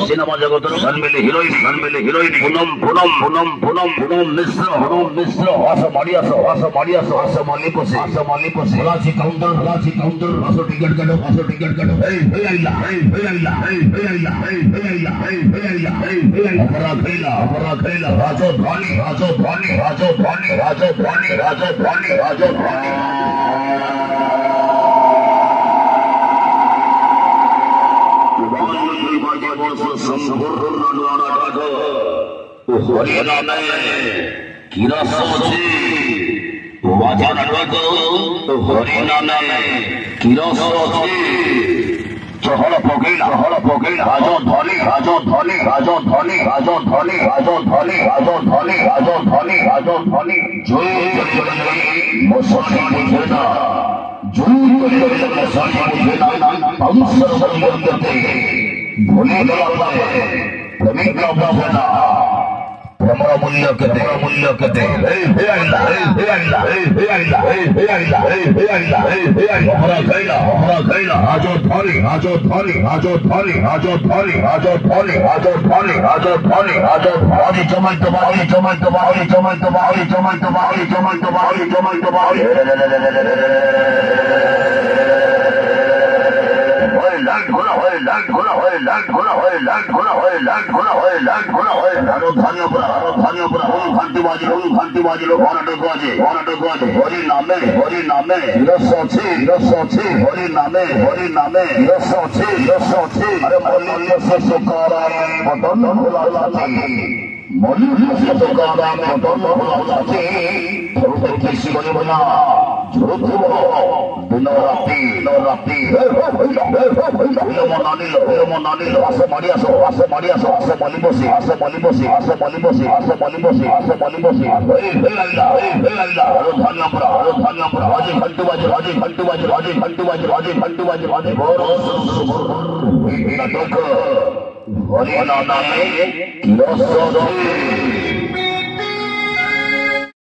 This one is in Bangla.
সিনেমা জগতের গানমেলে হিরোইন পুনম মিশ্র আসো মারি আসো মালি পসে লাচি কাউন্টার আসো টিকেট কাটো এই আইলা অপরা খাইলা রাজধানী হল পকেইলা রাজধানী মশাই বুঝে না ভুলে গেলা প্রেমিক বুঝে না প্রেমর মূল্য কেতে অপরা খাইলা রাজধানী জমাইতে লাইট ঘোলা হয় রাজধানী ঘান্টি বাজিল কর্ণাটক আছে হরি নামে হিরস্য আছে হরি নামে হিরস্য আছে আরে মল্লিক শেষ করা বটন খোলা মল্লিক শেষ করা বটন খোলা আছে বেশি বলিব না ঝুড়ুব দিন রাতি মন আনিল আসো মারি আসো মলি বসি রাজধানী আমরা রাজে ঘন্টু বাজে নাটক হরি নামে